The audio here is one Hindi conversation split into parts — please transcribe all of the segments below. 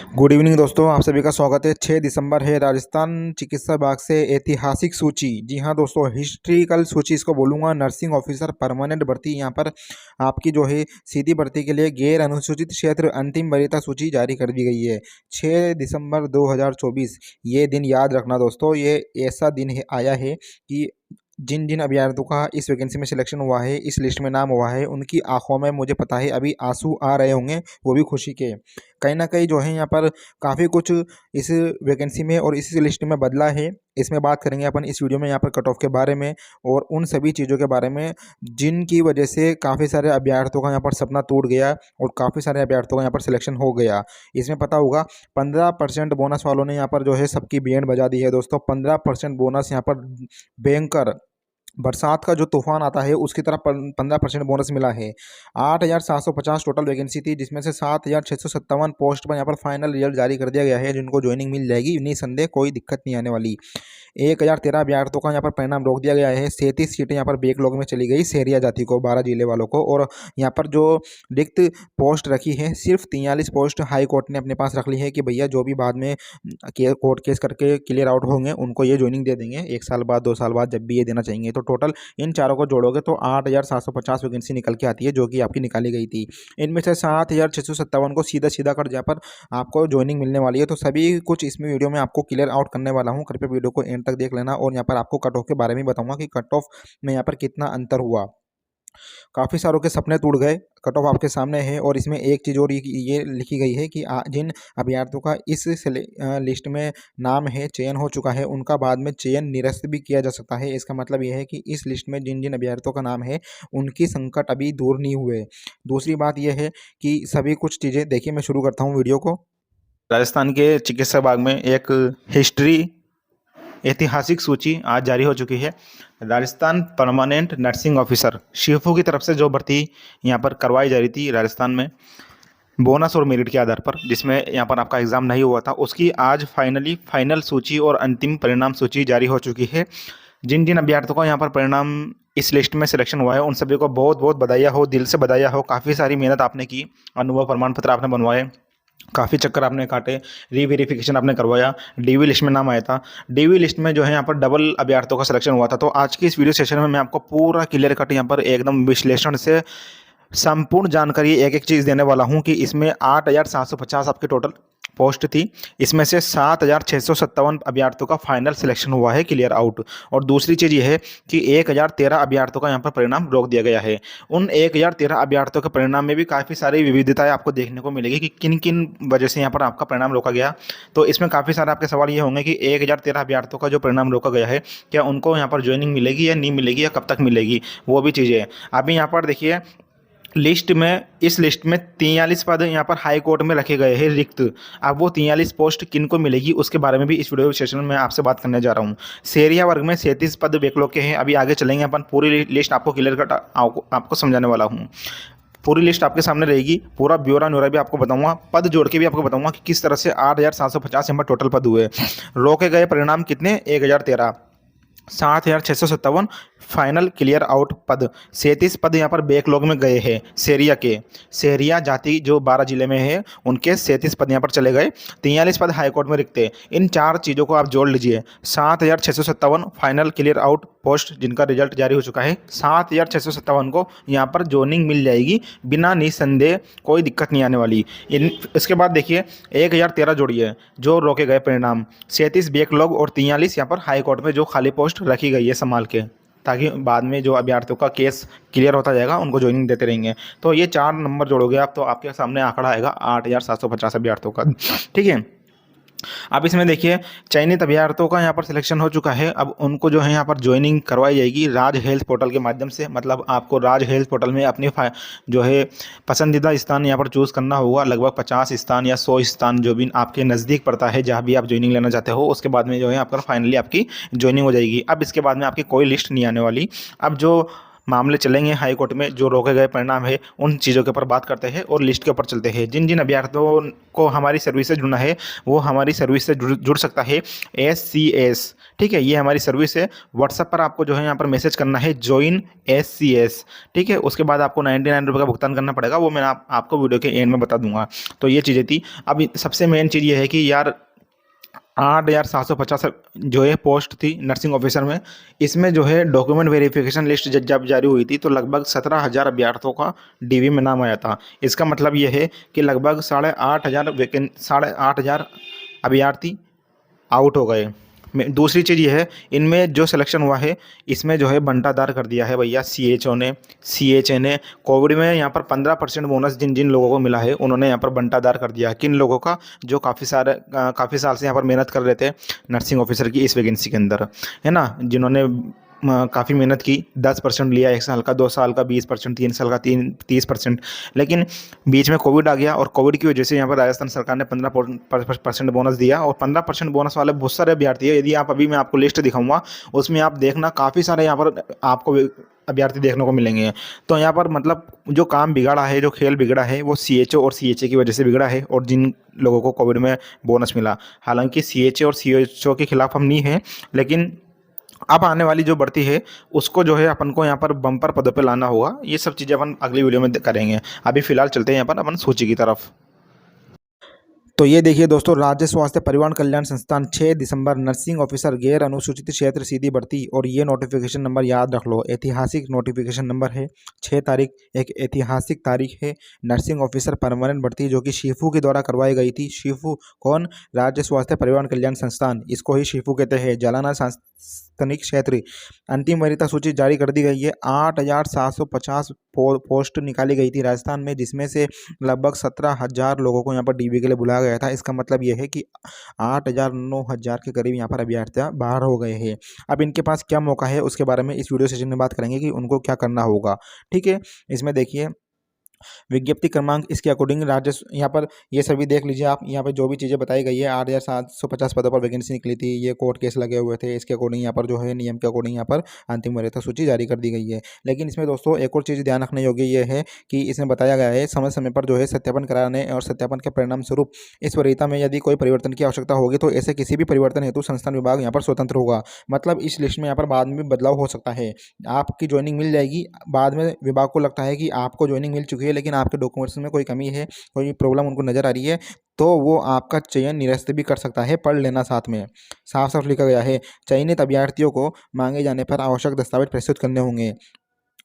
गुड इवनिंग दोस्तों, आप सभी का स्वागत है। 6 दिसंबर है। राजस्थान चिकित्सा विभाग से ऐतिहासिक सूची, जी हाँ दोस्तों, हिस्ट्रिकल सूची इसको बोलूँगा। नर्सिंग ऑफिसर परमानेंट भर्ती यहाँ पर आपकी जो है सीधी भर्ती के लिए गैर अनुसूचित क्षेत्र अंतिम वरीयता सूची जारी कर दी गई है। 6 दिसंबर 2024 ये दिन याद रखना दोस्तों। ये ऐसा दिन आया है कि जिन जिन अभ्यर्थियों का इस वैकेंसी में सिलेक्शन हुआ है, इस लिस्ट में नाम हुआ है, उनकी आंखों में मुझे पता है अभी आंसू आ रहे होंगे, वो भी खुशी के। कहीं ना कहीं जो है यहाँ पर काफ़ी कुछ इस वैकेंसी में और इस लिस्ट में बदला है। इसमें बात करेंगे अपन इस वीडियो में यहाँ पर कट ऑफ के बारे में और उन सभी चीज़ों के बारे में जिनकी वजह से काफ़ी सारे अभ्यर्थियों का यहाँ पर सपना टूट गया और काफ़ी सारे अभ्यर्थियों का यहाँ पर सिलेक्शन हो गया। इसमें पता होगा 15% बोनस वालों ने यहाँ पर जो है सबकी बैंड बजा दी है दोस्तों। 15% बोनस यहाँ पर बैंकर बरसात का जो तूफान आता है उसकी तरह 15% बोनस मिला है। 8,750 टोटल वैकेंसी थी, जिसमें से 7,657 पोस्ट पर यहाँ पर फाइनल रिजल्ट जारी कर दिया गया है, जिनको ज्वाइनिंग मिल जाएगी निसंदेह, कोई दिक्कत नहीं आने वाली। 1,013 अभ्यर्थियों का यहाँ पर परिणाम रोक दिया गया है। 37 सीटें यहाँ पर बैकलॉग में चली गई सहरिया जाति को, 12 जिले वालों को। और यहाँ पर जो रिक्त पोस्ट रखी है, सिर्फ 43 पोस्ट हाई कोर्ट ने अपने पास रख ली है कि भैया जो भी बाद में कोर्ट केस करके क्लियर आउट होंगे उनको ये ज्वाइनिंग दे देंगे 1 साल बाद 2 साल बाद, जब भी ये देना चाहेंगे। तो टोटल इन चारों को जोड़ोगे तो 8,750 वैकेंसी निकल के आती है, जो कि आपकी निकाली गई थी। इनमें से 7,657 को सीधा सीधा कर जहाँ पर आपको ज्वाइनिंग मिलने वाली है। तो सभी कुछ इसमें वीडियो में आपको क्लियर आउट करने वाला हूँ। कृपया वीडियो को एंड तक देख लेना और यहाँ पर आपको कट ऑफ के बारे में बताऊंगा कि कट ऑफ में यहाँ पर कितना अंतर हुआ। काफ़ी सारों के सपने टूट गए। कट ऑफ आपके सामने है और इसमें एक चीज़ और ये लिखी गई है कि जिन अभ्यर्थियों का इस लिस्ट में नाम है, चयन हो चुका है, उनका बाद में चयन निरस्त भी किया जा सकता है। इसका मतलब यह है कि इस लिस्ट में जिन जिन अभ्यर्थियों का नाम है उनकी संकट अभी दूर नहीं हुए। दूसरी बात यह है कि सभी कुछ चीज़ें देखिए, मैं शुरू करता हूँ वीडियो को। राजस्थान के चिकित्सा विभाग में एक हिस्ट्री ऐतिहासिक सूची आज जारी हो चुकी है। Rajasthan permanent nursing officer Shifu की तरफ से जो भर्ती यहाँ पर करवाई जा रही थी राजस्थान में बोनस और मेरिट के आधार पर, जिसमें यहाँ पर आपका एग्ज़ाम नहीं हुआ था, उसकी आज फाइनल सूची और अंतिम परिणाम सूची जारी हो चुकी है। जिन जिन अभ्यर्थियों का यहाँ पर परिणाम इस लिस्ट में सिलेक्शन हुआ है उन सभी को बहुत बहुत बधाइयाँ हो, दिल से बधाइयाँ हो। काफ़ी सारी मेहनत आपने की, अनुभव प्रमाण पत्र आपने बनवाए, काफ़ी चक्कर आपने काटे, रीवेरिफिकेशन आपने करवाया, डीवी लिस्ट में नाम आया था। डीवी लिस्ट में जो है यहाँ पर डबल अभ्यर्थियों का सिलेक्शन हुआ था। तो आज की इस वीडियो सेशन में मैं आपको पूरा क्लियर कट यहाँ पर एकदम विश्लेषण से संपूर्ण जानकारी एक एक चीज़ देने वाला हूँ कि इसमें 8,750 आपके टोटल पोस्ट थी। इसमें से 7,657 अभ्यर्थियों का फाइनल सिलेक्शन हुआ है, क्लियर आउट। और दूसरी चीज़ ये है कि 1,013 अभ्यर्थियों का यहाँ पर परिणाम रोक दिया गया है। उन 1,013 अभ्यर्थियों के परिणाम में भी काफ़ी सारी विविधताएं आपको देखने को मिलेगी कि किन किन वजह से यहाँ पर आपका परिणाम रोका गया। तो इसमें काफ़ी सारे आपके सवाल ये होंगे कि 1,013 अभ्यर्थियों का जो परिणाम रोका गया है, क्या उनको यहाँ पर ज्वाइनिंग मिलेगी या नहीं मिलेगी, या कब तक मिलेगी, वो भी चीज़ें। अभी यहाँ पर देखिए लिस्ट में, इस लिस्ट में 43 पद यहाँ पर हाई कोर्ट में रखे गए हैं रिक्त। अब वो 43 पोस्ट किन को मिलेगी उसके बारे में भी इस वीडियो सेशन में मैं आपसे बात करने जा रहा हूँ। सहरिया वर्ग में 37 पद बैकलॉग के हैं। अभी आगे चलेंगे अपन, पूरी लिस्ट आपको क्लियर कट आपको समझाने वाला हूँ। पूरी लिस्ट आपके सामने रहेगी, पूरा ब्यौरा न्यौरा भी आपको बताऊंगा, पद जोड़ के भी आपको बताऊंगा कि किस तरह से 8,750 यहाँ पर टोटल पद हुए। रोके गए परिणाम कितने, 1,013। 7,657 फाइनल क्लियर आउट पद। 37 पद यहाँ पर बैकलॉग में गए हैं सहरिया के। सहरिया जाति जो 12 जिले में है उनके 37 पद यहाँ पर चले गए। 43 पद हाईकोर्ट में रिक्त। इन चार चीज़ों को आप जोड़ लीजिए। 7,657 फाइनल क्लियर आउट पोस्ट जिनका रिजल्ट जारी हो चुका है। 7,657 को यहाँ पर ज्वाइनिंग मिल जाएगी बिना निसंदेह, कोई दिक्कत नहीं आने वाली। इसके बाद देखिए 1,013 जोड़िए जो रोके गए परिणाम, 37 बैकलॉग और 43 यहाँ पर हाई कोर्ट में जो खाली पोस्ट रखी गई है संभाल के, ताकि बाद में जो अभ्यर्थियों का केस क्लियर होता जाएगा उनको ज्वाइनिंग देते रहेंगे। तो ये 4 नंबर जोड़ोगे आप तो आपके सामने आंकड़ा आएगा 8,750 अभ्यर्थियों का, ठीक है। अब इसमें देखिए चयनित अभ्यर्थियों का यहाँ पर सिलेक्शन हो चुका है। अब उनको जो है यहाँ पर ज्वाइनिंग करवाई जाएगी राज हेल्थ पोर्टल के माध्यम से। मतलब आपको राज हेल्थ पोर्टल में अपने जो है पसंदीदा स्थान यहाँ पर चूज़ करना होगा। लगभग 50 स्थान या 100 स्थान जो भी आपके नज़दीक पड़ता है, जहाँ भी आप ज्वाइनिंग लेना चाहते हो, उसके बाद में जो है आपका फाइनली आपकी ज्वाइनिंग हो जाएगी। अब इसके बाद में आपकी कोई लिस्ट नहीं आने वाली। अब जो मामले चलेंगे हाई कोर्ट में, जो रोके गए परिणाम है उन चीज़ों के ऊपर बात करते हैं और लिस्ट के ऊपर चलते हैं। जिन जिन अभ्यर्थियों को हमारी सर्विस से जुड़ना है वो हमारी सर्विस से जुड़ सकता है। SCS, ठीक है, ये हमारी सर्विस है। व्हाट्सएप पर आपको जो है यहाँ पर मैसेज करना है ज्वाइन SCS, ठीक है। उसके बाद आपको 99 रुपये का भुगतान करना पड़ेगा, वो मैं आपको वीडियो के एंड में बता दूंगा। तो ये चीज़ें थी। अब सबसे मेन चीज़ ये है कि यार 8,750 जो है पोस्ट थी नर्सिंग ऑफिसर में, इसमें जो है डॉक्यूमेंट वेरिफिकेशन लिस्ट जब जारी हुई थी तो लगभग 17,000 अभ्यर्थियों का DV में नाम आया था। इसका मतलब ये है कि लगभग 8,500 अभ्यर्थी आउट हो गए। दूसरी चीज़ ये है, इनमें जो सिलेक्शन हुआ है इसमें जो है बंटादार कर दिया है भैया CHO ने, CHA ने। कोविड में यहाँ पर 15% बोनस जिन जिन लोगों को मिला है उन्होंने यहाँ पर बंटादार कर दिया। किन लोगों का? जो काफ़ी साल से यहाँ पर मेहनत कर रहे थे नर्सिंग ऑफिसर की इस वैकेंसी के अंदर, है ना, जिन्होंने काफ़ी मेहनत की। 10% लिया 1 साल का, 2 साल का 20%, 3 साल का 30%। लेकिन बीच में कोविड आ गया और कोविड की वजह से यहाँ पर राजस्थान सरकार ने 15% बोनस दिया। और 15% बोनस वाले बहुत सारे अभ्यर्थी है। यदि आप अभी मैं आपको लिस्ट दिखाऊंगा उसमें आप देखना काफ़ी सारे यहाँ पर आपको अभ्यर्थी देखने को मिलेंगे। तो यहाँ पर मतलब जो काम बिगड़ा है, जो खेल बिगड़ा है वो CHO और CHA की वजह से बिगड़ा है। और जिन लोगों को कोविड में बोनस मिला, हालांकि CHA और CHO के खिलाफ हम नहीं हैं, लेकिन अब आने वाली जो बढ़ती है उसको जो है अपन को यहाँ पर बम्पर पदों पे लाना होगा। ये सब चीज़ें अपन अगली वीडियो में करेंगे। अभी फिलहाल चलते हैं यहाँ पर अपन सूची की तरफ। तो ये देखिए दोस्तों, राज्य स्वास्थ्य परिवार कल्याण संस्थान 6 दिसंबर नर्सिंग ऑफिसर गैर अनुसूचित क्षेत्र सीधी भर्ती। और ये नोटिफिकेशन नंबर याद रख लो, ऐतिहासिक नोटिफिकेशन नंबर है। 6 तारीख एक ऐतिहासिक तारीख है। नर्सिंग ऑफिसर परमानेंट भर्ती जो कि शिफू के द्वारा करवाई गई थी। शिफू कौन? राज्य स्वास्थ्य परिवार कल्याण संस्थान, इसको ही शिफू कहते हैं। जालाना सांस्थानिक क्षेत्र। अंतिम वरीयता सूची जारी कर दी गई है। 8,750 पोस्ट निकाली गई थी राजस्थान में, जिसमें से लगभग 17,000 लोगों को यहाँ पर DV के लिए बुलाया गया था। इसका मतलब यह है कि 8,000 9,000 के करीब यहाँ पर अभ्यर्थी बाहर हो गए हैं। अब इनके पास क्या मौका है उसके बारे में इस वीडियो सेशन में बात करेंगे कि उनको क्या करना होगा, ठीक है। इसमें देखिए विज्ञप्ति क्रमांक इसके अकॉर्डिंग राज्य, यहाँ पर ये सभी देख लीजिए आप। यहाँ पर जो भी चीज़ें बताई गई है, 8,750 पदों पर वैकेंसी निकली थी। ये कोर्ट केस लगे हुए थे, इसके अकॉर्डिंग यहाँ पर जो है नियम के अकॉर्डिंग यहाँ पर अंतिम वरीयता सूची जारी कर दी गई है। लेकिन इसमें दोस्तों एक और चीज़ ध्यान रखने योग्य ये है कि इसमें बताया गया है समय समय पर जो है सत्यापन कराने और सत्यापन के परिणाम स्वरूप इस वरीयता में यदि कोई परिवर्तन की आवश्यकता होगी तो ऐसे किसी भी परिवर्तन हेतु संस्थान विभाग यहाँ पर स्वतंत्र होगा। मतलब इस लिस्ट में यहाँ पर बाद में बदलाव हो सकता है। आपकी ज्वाइनिंग मिल जाएगी, बाद में विभाग को लगता है कि आपको ज्वाइनिंग मिल चुकी है लेकिन आपके डॉक्यूमेंट्स में कोई कमी है, कोई प्रॉब्लम उनको नजर आ रही है, तो वो आपका चयन निरस्त भी कर सकता है। पढ़ लेना साथ में, साफ साफ लिखा गया है। चयनित अभ्यर्थियों को मांगे जाने पर आवश्यक दस्तावेज प्रस्तुत करने होंगे,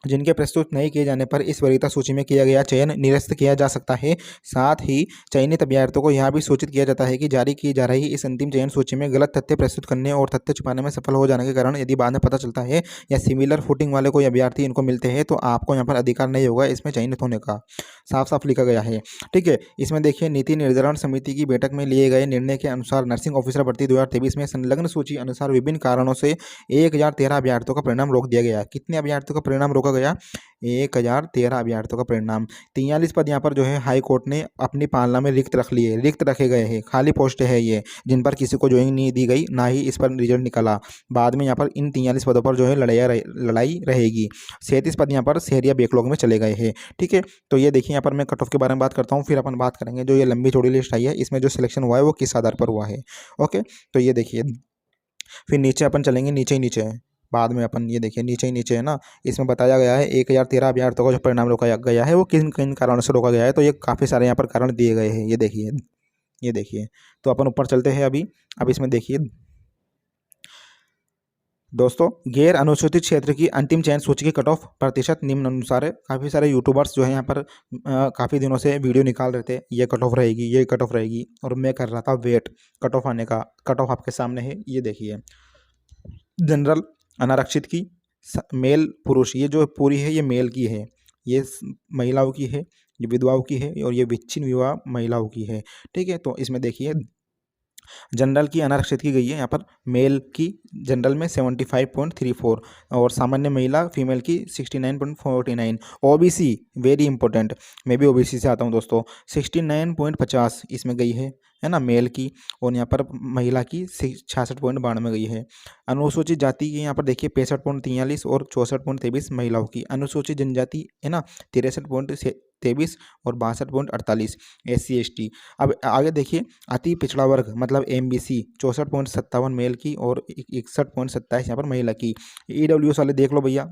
जिनके प्रस्तुत नहीं किए जाने पर इस वरीयता सूची में किया गया चयन निरस्त किया जा सकता है। साथ ही चयनित अभ्यर्थियों को यह भी सूचित किया जाता है कि जारी की जा रही इस अंतिम चयन सूची में गलत तथ्य प्रस्तुत करने और तथ्य छुपाने में सफल हो जाने के कारण यदि बाद में पता चलता है या सिमिलर फुटिंग वाले कोई अभ्यर्थी इनको मिलते हैं तो आपको यहाँ पर अधिकार नहीं होगा इसमें चयनित होने का। साफ साफ लिखा गया है, ठीक है। इसमें देखिए नीति निर्धारण समिति की बैठक में लिए गए निर्णय के अनुसार नर्सिंग ऑफिसर भर्ती 2023 में संलग्न सूची अनुसार विभिन्न कारणों से 1,013 अभ्यर्थियों का परिणाम रोक दिया गया। कितने अभ्यर्थियों का परिणाम रोका गया? 1,013 अभ्यर्थियों का परिणाम। 43 पद यहाँ पर जो है हाई कोर्ट ने अपनी पालना में रिक्त रख लिए, रिक्त रखे गए हैं, खाली पोस्ट है ये, जिन पर किसी को ज्वाइनिंग नहीं दी गई, ना ही इस पर रिजल्ट निकला। बाद में यहाँ पर इन 43 पदों पर जो है लड़ाई रहेगी। 37 पद यहाँ पर शहरिया बैकलॉग में चले गए हैं, ठीक है। तो ये देखिए यहाँ पर मैं कट ऑफ के बारे में बात करता हूँ, फिर अपन बात करेंगे जो ये लंबी चौड़ी लिस्ट आई है इसमें जो सिलेक्शन हुआ है वो किस आधार पर हुआ है। ओके, तो ये देखिए फिर नीचे अपन चलेंगे, नीचे ही नीचे है, बाद में अपन ये देखिए नीचे ही नीचे है ना, इसमें बताया गया है 1,013 अभ्यर्थियों का जो परिणाम रोका गया है वो किन किन कारणों से रोका गया है। तो ये काफ़ी सारे यहाँ पर कारण दिए गए हैं, ये देखिए, ये देखिए। तो अपन ऊपर चलते हैं अभी। अब इसमें देखिए दोस्तों, गैर अनुसूचित क्षेत्र की अंतिम चयन सूची की कट ऑफ प्रतिशत निम्न अनुसार है। काफ़ी सारे यूट्यूबर्स जो है यहाँ पर काफ़ी दिनों से वीडियो निकाल रहे थे, ये कट ऑफ रहेगी, ये कट ऑफ रहेगी, और मैं कर रहा था वेट कट ऑफ आने का। कट ऑफ आपके सामने है, ये देखिए। जनरल अनारक्षित की मेल पुरुष, ये जो पूरी है ये मेल की है, ये महिलाओं की है, ये विधवाओं की है, और ये विच्छिन्न विवाह महिलाओं की है, ठीक है। तो इसमें देखिए जनरल की अनारक्षित की गई है यहाँ पर। मेल की जनरल में 75.34 और सामान्य महिला फीमेल की 69.49। ओबीसी वेरी इंपॉर्टेंट, मैं भी ओबीसी से आता हूँ दोस्तों, 69.50 इसमें गई है ना मेल की, और यहाँ पर महिला की 66.92 गई है। अनुसूचित जाति की यहाँ पर देखिए 65.43 और 64.23 महिलाओं की। अनुसूचित जनजाति है ना 63.23 और 62.48 SC ST। अब आगे देखिए अति पिछड़ा वर्ग मतलब एमबीसी 64.57 मेल की और 61.27 यहाँ पर महिला की। ईडब्ल्यूएस वाले देख लो भैया,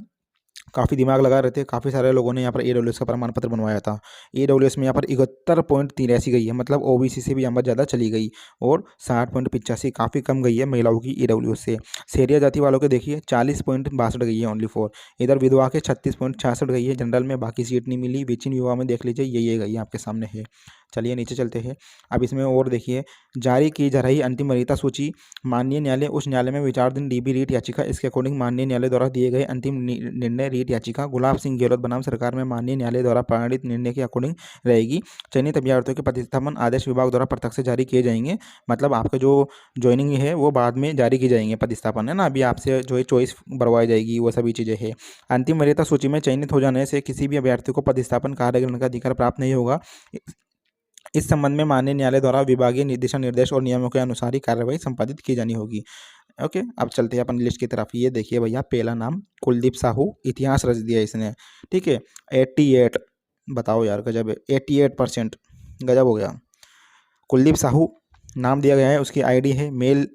काफ़ी दिमाग लगा रहे थे, काफ़ी सारे लोगों ने यहाँ पर ईडब्ल्यूएस का प्रमाण पत्र बनवाया था। ईडब्ल्यूएस में यहाँ पर 71.83 गई है, मतलब ओबीसी से भी यहाँ पर ज़्यादा चली गई, और 60.85 काफ़ी कम गई है महिलाओं की ईडब्ल्यूएस से। शेरिया जाति वालों के देखिए 40.62 गई है ओनली फॉर। इधर विधवा के 36.66 गई है जनरल में, बाकी सीट नहीं मिली। विचिन युवा में देख लीजिए ये गई है आपके सामने है। चलिए नीचे चलते हैं। अब इसमें और देखिए, जारी की जा रही अंतिम वरीयता सूची माननीय न्यायालय उच्च न्यायालय में विचाराधीन डीबी रीट याचिका, इसके अकॉर्डिंग माननीय न्यायालय द्वारा दिए गए अंतिम निर्णय रीट याचिका गुलाब सिंह गहलोत बनाम सरकार में माननीय न्यायालय द्वारा पारित निर्णय के अकॉर्डिंग रहेगी। चयनित अभ्यर्थियों के प्रतिस्थापन आदेश विभाग द्वारा प्रत्यक्ष से जारी किए जाएंगे, मतलब आपका जो ज्वाइनिंग है वो बाद में जारी की जाएंगे। प्रतिस्थापन है ना, अभी आपसे जो है चॉइस भरवाई जाएगी, वो सभी चीज़ें हैं। अंतिम वरीयता सूची में चयनित हो जाने से किसी भी अभ्यर्थी को प्रतिस्थापन कार्य करने का अधिकार प्राप्त नहीं होगा। इस संबंध में माननीय न्यायालय द्वारा विभागीय दिशा निर्देश और नियमों के अनुसार ही कार्रवाई संपादित की जानी होगी। ओके, अब चलते हैं अपन लिस्ट की तरफ। ये देखिए भैया, पहला नाम कुलदीप साहू, इतिहास रच दिया इसने, ठीक है। 88, बताओ यार गजब है, 88%, गजब हो गया। कुलदीप साहू नाम दिया गया है, उसकी आईडी है मेल,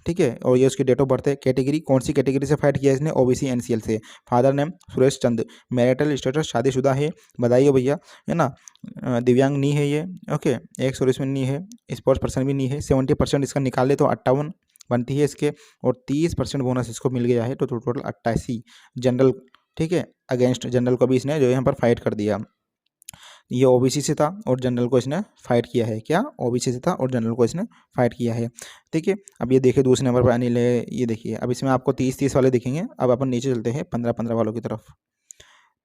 ठीक है, और ये उसकी डेट ऑफ बर्थ है। कैटेगरी कौन सी कैटेगरी से फाइट किया इसने? ओबीसी एनसीएल से। Father name Suresh Chand. Marital status शादीशुदा है, बधाई हो भैया, है ना। दिव्यांग नहीं है ये, ओके। एक सर्विसमैन नहीं है, स्पोर्ट्स पर्सन भी नहीं है। 70% इसका निकाले तो 58 बनती है इसके, और 30% बोनस इसको मिल गया है, तो टोटल 88। जनरल, ठीक है, अगेंस्ट जनरल को भी इसने जो है यहाँ पर फाइट कर दिया। ये ओबीसी से था और जनरल को इसने फाइट किया है। क्या? ओबीसी से था और जनरल को इसने फाइट किया है, ठीक है। अब ये देखिए दूसरे नंबर पर अनिल है, ये देखिए। अब इसमें आपको 30-30 वाले दिखेंगे। अब अपन नीचे चलते हैं 15-15 वालों की तरफ।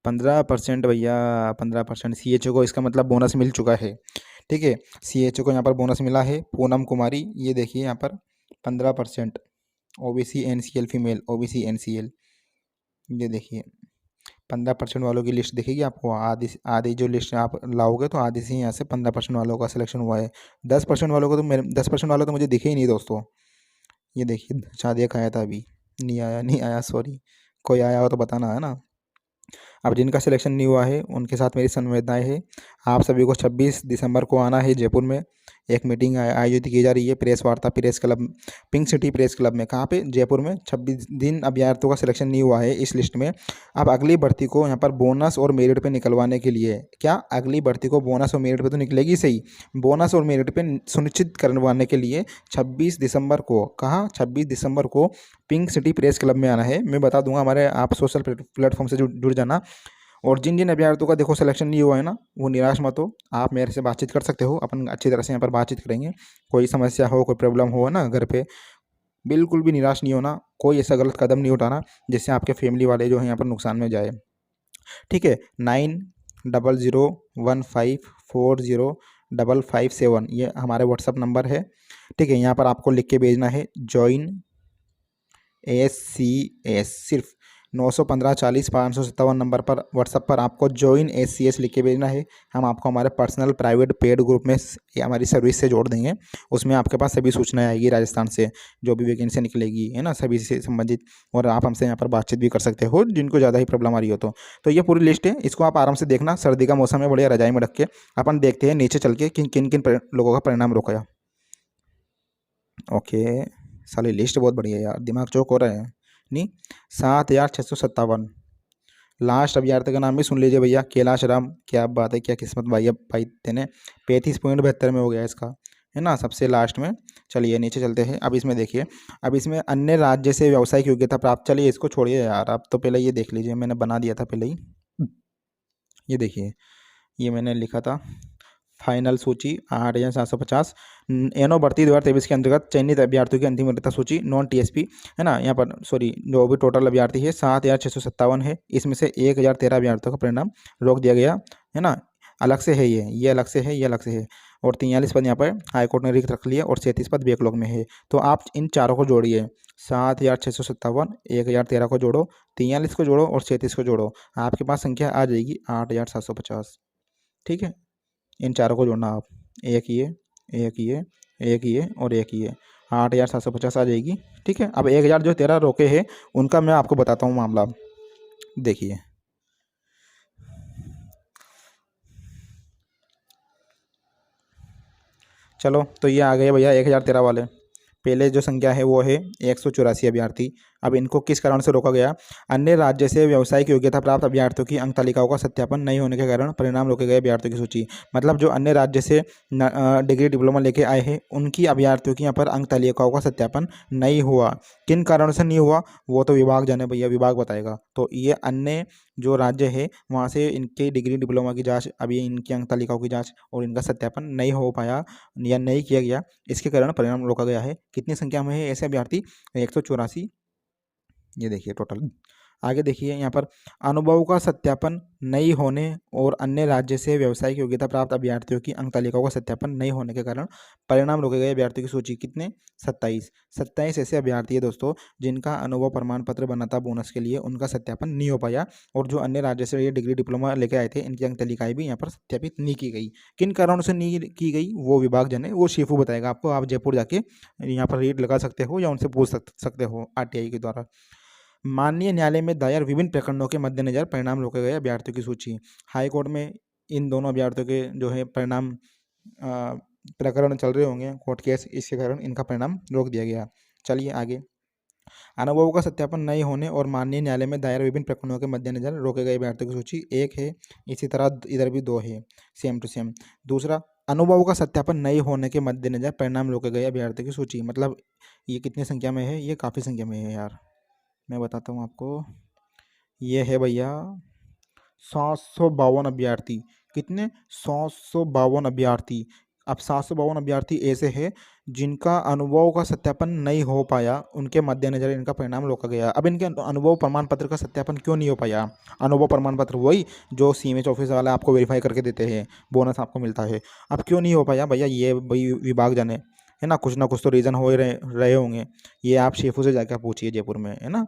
15% भैया, 15% CHO को इसका मतलब बोनस मिल चुका है, ठीक है। CHO को यहाँ पर बोनस मिला है। पूनम कुमारी, ये देखिए यहाँ पर 15%। OBC NCL female, OBC NCL, ये देखिए 15% वालों की लिस्ट दिखेगी आपको। आधी आधी जो लिस्ट आप लाओगे तो आधी से यहाँ से 15% वालों का सिलेक्शन हुआ है। 10% वालों को तो मेरे 10% वालों तो मुझे दिखे ही नहीं दोस्तों। ये देखिए शादी का आया था, अभी नहीं आया, नहीं आया, सॉरी। कोई आया हो तो बताना, है ना। अब जिनका सिलेक्शन नहीं हुआ है उनके साथ मेरी संवेदनाएं है। आप सभी को 26 दिसंबर को आना है जयपुर में। एक मीटिंग आयोजित की जा रही है, प्रेस वार्ता press club, pink city press club में। कहाँ पे? जयपुर में। 26 दिन अभ्यर्थियों का सिलेक्शन नहीं हुआ है इस लिस्ट में। अब अगली भर्ती को यहाँ पर बोनस और मेरिट पे निकलवाने के लिए, क्या अगली भर्ती को बोनस और मेरिट पे तो निकलेगी सही, बोनस और मेरिट पे सुनिश्चित करवाने के लिए 26 दिसंबर को, कहाँ 26 दिसंबर को पिंक सिटी प्रेस क्लब में आना है। मैं बता दूंगा, हमारे आप सोशल प्लेटफॉर्म से जुड़ जाना। और जिन जिन अभ्यर्थियों का देखो सिलेक्शन नहीं हुआ है ना, वो निराश मत हो, आप मेरे से बातचीत कर सकते हो, अपन अच्छी तरह से यहाँ पर बातचीत करेंगे। कोई समस्या हो, कोई प्रॉब्लम हो ना घर पे, बिल्कुल भी निराश नहीं होना। कोई ऐसा गलत कदम नहीं उठाना जिससे आपके फैमिली वाले जो है यहाँ पर नुकसान में जाए, ठीक है। 9001540557 ये हमारे व्हाट्सअप नंबर है, ठीक है। यहाँ पर आपको लिख के भेजना है जॉइन SCS, सिर्फ 915 40 557 नंबर पर व्हाट्सअप पर आपको जॉइन SCS लिख के भेजना है। हम आपको हमारे पर्सनल प्राइवेट पेड ग्रुप में हमारी सर्विस से जोड़ देंगे। उसमें आपके पास सभी सूचनाएं आएगी राजस्थान से, जो भी वैकेंसी निकलेगी, है ना, सभी से संबंधित। और आप हमसे यहाँ पर बातचीत भी कर सकते हो जिनको ज़्यादा ही प्रॉब्लम आ रही हो तो ये पूरी लिस्ट है, इसको आप आराम से देखना। सर्दी का मौसम है, बढ़िया रजाई में रख के अपन देखते हैं नीचे चल के किन किन किन लोगों का परिणाम रोका। ओके, साली लिस्ट बहुत बढ़िया है यार, दिमाग चौक हो रहा है नहीं। 7657 लास्ट अभ्यर्थी का नाम भी सुन लीजिए भैया, कैलाश राम। क्या बात है, क्या किस्मत भाई, अब भाई तेने 35.72 में हो गया इसका, है ना, सबसे लास्ट में। चलिए नीचे चलते हैं। अब इसमें देखिए, अब इसमें अन्य राज्य से व्यावसायिक योग्यता प्राप्त, चलिए इसको छोड़िए यार, अब तो पहले ये देख लीजिए, मैंने बना दिया था पहले ही। ये देखिए, ये मैंने लिखा था फाइनल सूची 8750 एनो भर्ती 2023 के अंतर्गत चयनित अभ्यर्थियों की अंतिम वरीयता सूची नॉन TSP, है ना। यहाँ पर सॉरी, जो भी टोटल अभ्यर्थी है 7657 है, इसमें से 1013 अभ्यर्थियों का परिणाम रोक दिया गया, है ना। अलग से है ये अलग से है, ये अलग से है। और 43 पद यहाँ पर हाईकोर्ट ने रिक्त रख लिया और 37 पद बैकलॉग में है। तो आप इन चारों को जोड़िए, 7,657, 1,013 को जोड़ो, 43 को जोड़ो और 37 को जोड़ो, आपके पास संख्या आ जाएगी 8,750। ठीक है, इन चारों को जोड़ना आप, एक ये, एक ये, एक ये और एक ये, 8,750 आ जाएगी। ठीक है, अब 1,000 जो 13 रोके हैं उनका मैं आपको बताता हूँ मामला। देखिए, चलो तो ये आ गए भैया 1,013 वाले। पहले जो संख्या है वो है 184 अभ्यर्थी। अब इनको किस कारण से रोका गया? अन्य राज्य से व्यावसायिक योग्यता प्राप्त अभ्यर्थियों की अंक तालिकाओं का सत्यापन नहीं होने के कारण परिणाम रोके गए अभ्यर्थियों की सूची। मतलब जो अन्य राज्य से डिग्री डिप्लोमा लेके आए हैं उनकी अभ्यर्थियों की यहाँ पर अंक तालिकाओं का सत्यापन नहीं हुआ। किन कारणों से नहीं हुआ वो तो विभाग जाने भैया, विभाग बताएगा। तो ये अन्य जो राज्य है वहाँ से इनके डिग्री डिप्लोमा की जाँच, अभी इनकी अंक तालिकाओं की जाँच और इनका सत्यापन नहीं हो पाया या नहीं किया गया, इसके कारण परिणाम रोका गया है। कितनी संख्या में है ऐसे अभ्यर्थी? 184। ये देखिए टोटल। आगे देखिए यहाँ पर, अनुभव का सत्यापन नहीं होने और अन्य राज्य से व्यावसायिक योग्यता प्राप्त अभ्यर्थियों की अंक तालिकाओं का सत्यापन नहीं होने के कारण परिणाम रोके गए अभ्यर्थियों की सूची। कितने? 27 ऐसे अभ्यर्थी है दोस्तों जिनका अनुभव प्रमाण पत्र बना था बोनस के लिए, उनका सत्यापन नहीं हो पाया। और जो अन्य राज्य से ये डिग्री डिप्लोमा लेके आए थे इनकी अंक तालिकाएं भी यहाँ पर सत्यापित नहीं की गई। किन कारणों से नहीं की गई वो विभाग जाने, वो शिफू बताएगा आपको। आप जयपुर जाके यहाँ पर रेट लगा सकते हो या उनसे पूछ सकते हो RTI के द्वारा। माननीय न्यायालय में दायर विभिन्न प्रकरणों के मद्देनजर परिणाम रोके गए अभ्यर्थियों की सूची। हाई कोर्ट में इन दोनों अभ्यर्थियों के जो है परिणाम प्रकरण चल रहे होंगे, कोर्ट केस, इसके कारण इनका परिणाम रोक दिया गया। चलिए आगे, अनुभव का सत्यापन नहीं होने और माननीय न्यायालय में दायर विभिन्न प्रकरणों के मद्देनजर रोके गए अभ्यर्थियों की सूची एक है, इसी तरह इधर भी 2 है, सेम टू सेम। दूसरा, अनुभव का सत्यापन नहीं होने के मद्देनजर परिणाम रोके गए अभ्यर्थियों की सूची। मतलब ये कितनी संख्या में है? ये काफ़ी संख्या में है यार, मैं बताता हूँ आपको। ये है भैया 752 अभ्यर्थी। कितने? 752 अभ्यर्थी। अब 752 अभ्यर्थी ऐसे हैं जिनका अनुभव का सत्यापन नहीं हो पाया, उनके मद्देनजर इनका परिणाम रोका गया। अब इनके अनुभव प्रमाण पत्र का सत्यापन क्यों नहीं हो पाया? अनुभव प्रमाण पत्र वही जो CMH ऑफिस वाले आपको वेरीफाई करके देते हैं, बोनस आपको मिलता है। अब क्यों नहीं हो पाया भैया? ये भाई विभाग जाने, है ना कुछ तो रीज़न हो ही रहे होंगे। ये आप शेफू से जाकर पूछिए जयपुर में, है ना।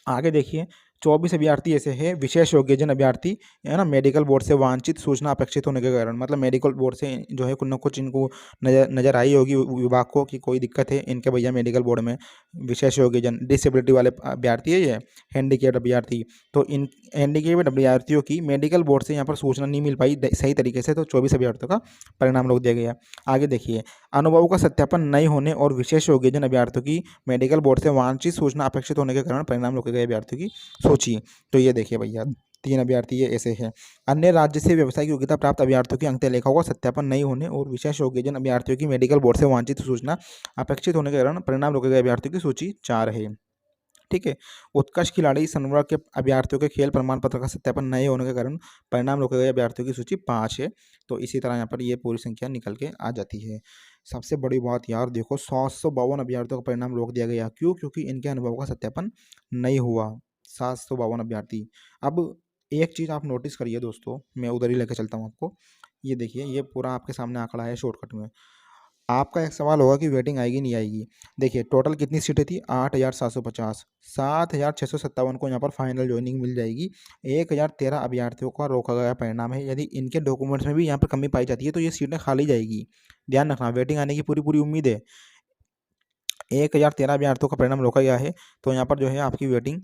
आगे देखिए, 24 अभ्यर्थी ऐसे हैं विशेष योग्यजन अभ्यर्थी, है ना, मेडिकल बोर्ड से वांछित सूचना अपेक्षित होने के कारण। मतलब मेडिकल बोर्ड से जो है कुछ न कुछ इनको नज़र आई होगी विभाग को कि कोई दिक्कत है इनके भैया मेडिकल बोर्ड में। विशेष योग्यजन डिसेबिलिटी वाले अभ्यर्थी है ये, हैंडीकेप्ड अभ्यर्थी। तो इन हैंडीकेप्ड अभ्यर्थियों की मेडिकल बोर्ड से यहाँ पर सूचना नहीं मिल पाई सही तरीके से, तो 24 अभ्यर्थियों का परिणाम रोक दिया गया। आगे देखिए, अनुभव का सत्यापन नहीं होने और विशेष योग्यजन अभ्यर्थियों की मेडिकल बोर्ड से वांछित सूचना अपेक्षित होने के कारण परिणाम रोके गए अभ्यर्थियों की सूची। तो ये देखिए भैया 3 अभ्यर्थी ये ऐसे हैं। अन्य राज्य से व्यावसायिक योग्यता प्राप्त अभ्यर्थियों की अंक तालिकाओं का सत्यापन नहीं होने और विशेष योग्यजन अभ्यर्थियों की मेडिकल बोर्ड से वांछित सूचना अपेक्षित होने के कारण परिणाम रोके गए अभ्यर्थियों की सूची 4 है। ठीक है, उत्कृष्ट खिलाड़ी संवर्ग के अभ्यर्थियों के खेल प्रमाण पत्र का सत्यापन नहीं होने के कारण परिणाम रोके गए अभ्यर्थियों की सूची 5 है। तो इसी तरह यहाँ पर ये पूरी संख्या निकल के आ जाती है। सबसे बड़ी बात यार देखो, 752 अभ्यर्थियों का परिणाम रोक दिया गया। क्यों? क्योंकि इनके अनुभव का सत्यापन नहीं हुआ। 752 अभ्यर्थी। अब एक चीज़ आप नोटिस करिए दोस्तों, मैं उधर ही लेकर चलता हूँ आपको। ये देखिए, ये पूरा आपके सामने आंकड़ा है शॉर्टकट में। आपका एक सवाल होगा कि वेटिंग आएगी नहीं आएगी। देखिए टोटल कितनी सीटें थी? 8,750। 7,657 को यहाँ पर फाइनल ज्वाइनिंग मिल जाएगी। 1,013 अभ्यर्थियों का रोका गया परिणाम है। यदि इनके डॉक्यूमेंट्स में भी यहाँ पर कमी पाई जाती है तो ये सीटें खाली जाएगी। ध्यान रखना, वेटिंग आने की पूरी पूरी उम्मीद है। 1,013 अभ्यर्थियों का परिणाम रोका गया है तो यहाँ पर जो है आपकी वेटिंग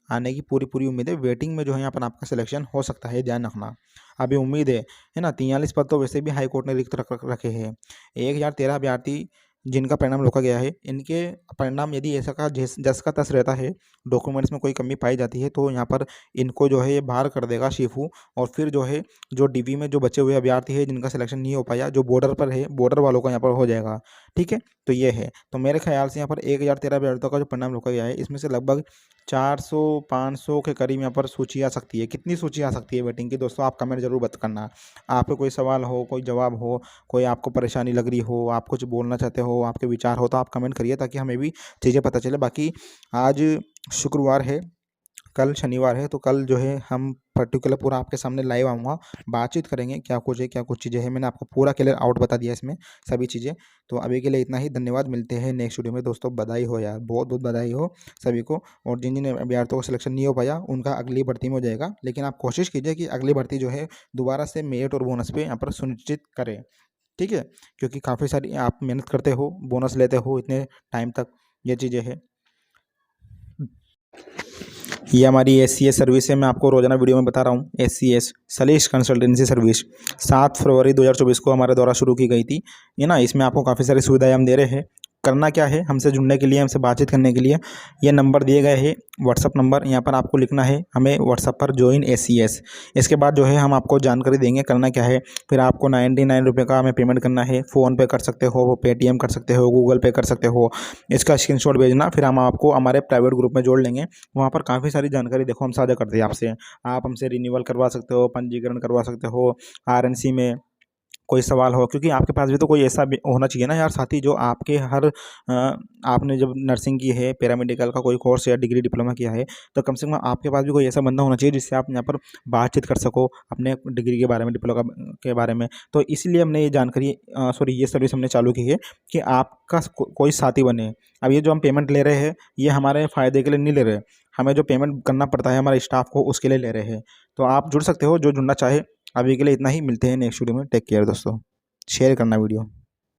आने की पूरी पूरी उम्मीद है। वेटिंग में जो है यहाँ पर आपका सिलेक्शन हो सकता है, ध्यान रखना। अभी उम्मीद है ना। 43 पद तो वैसे भी हाई कोर्ट ने रिक्त रखे हैं। 1,013 अभ्यर्थी जिनका परिणाम रोका गया है, इनके परिणाम यदि ऐसा का जस का तस रहता है, डॉक्यूमेंट्स में कोई कमी पाई जाती है तो यहाँ पर इनको जो है ये बाहर कर देगा शिफू। और फिर जो है जो DV में जो बचे हुए अभ्यर्थी है जिनका सिलेक्शन नहीं हो पाया, जो बॉर्डर पर है, बॉर्डर वालों का यहाँ पर हो जाएगा। ठीक है, तो ये है। तो मेरे ख्याल से यहाँ पर 1,013 अभ्यर्थियों का जो परिणाम रोका गया है इसमें से लगभग 400-500 के करीब यहाँ पर सूची आ सकती है। कितनी सूची आ सकती है वेटिंग की दोस्तों? आप कमेंट जरूर बता करना। आपको कोई सवाल हो, कोई जवाब हो, कोई आपको परेशानी लग रही हो, आप कुछ बोलना चाहते हो, आपके विचार हो, तो आप कमेंट करिए ताकि हमें भी चीज़ें पता चले। बाकी आज शुक्रवार है, कल शनिवार है तो कल जो है हम पर्टिकुलर पूरा आपके सामने लाइव आऊँगा, बातचीत करेंगे क्या कुछ है, क्या कुछ चीज़ें हैं। मैंने आपको पूरा क्लियर आउट बता दिया इसमें सभी चीज़ें। तो अभी के लिए इतना ही, धन्यवाद, मिलते हैं नेक्स्ट वीडियो में दोस्तों। बधाई हो यार, बहुत बहुत बधाई हो सभी को। और जिन जिन अभ्यर्थियों का सिलेक्शन नहीं हो पाया उनका अगली भर्ती में हो जाएगा, लेकिन आप कोशिश कीजिए कि अगली भर्ती जो है दोबारा से मेरिट और बोनस पे यहाँ पर सुनिश्चित करें, ठीक है? क्योंकि काफ़ी सारी आप मेहनत करते हो, बोनस लेते हो इतने टाइम तक, ये चीज़ें हैं। ये हमारी एससीएस सर्विस है, मैं आपको रोजाना वीडियो में बता रहा हूँ। एससीएस सलीश कंसल्टेंसी सर्विस 7 फरवरी 2024 को हमारे द्वारा शुरू की गई थी, ये ना। इसमें आपको काफ़ी सारी सुविधाएं हम दे रहे हैं। करना क्या है, हमसे जुड़ने के लिए, हमसे बातचीत करने के लिए ये नंबर दिए गए हैं, व्हाट्सअप नंबर। यहाँ पर आपको लिखना है हमें व्हाट्सअप पर ज्वाइन एससीएस। इसके बाद जो है हम आपको जानकारी देंगे। करना क्या है, फिर आपको 99 रुपये का हमें पेमेंट करना है। फ़ोन पे कर सकते हो, वो पेटीएम कर सकते हो, गूगल पे कर सकते हो। इसका स्क्रीनशॉट भेजना, फिर हम आपको हमारे प्राइवेट ग्रुप में जोड़ लेंगे। वहाँ पर काफ़ी सारी जानकारी देखो हम साझा करते हैं आपसे। आप हमसे रिन्यूअल करवा सकते हो, पंजीकरण करवा सकते हो, आरएनसी में कोई सवाल हो, क्योंकि आपके पास भी तो कोई ऐसा भी होना चाहिए ना यार साथी, जो आपके हर आपने जब नर्सिंग की है, पैरामेडिकल का कोई कोर्स या डिग्री डिप्लोमा किया है, तो कम से कम आपके पास भी कोई ऐसा बंदा होना चाहिए जिससे आप यहाँ पर बातचीत कर सको अपने डिग्री के बारे में, डिप्लोमा के बारे में। तो इसलिए हमने ये जानकारी सॉरी ये सर्विस हमने चालू की है कि आपका कोई साथी बने। अब ये जो हम पेमेंट ले रहे हैं ये हमारे फ़ायदे के लिए नहीं ले रहे, हमें जो पेमेंट करना पड़ता है हमारे स्टाफ को उसके लिए ले रहे हैं। तो आप जुड़ सकते हो जो जुड़ना चाहे। अभी के लिए इतना ही, मिलते हैं नेक्स्ट वीडियो में। टेक केयर दोस्तों, शेयर करना वीडियो।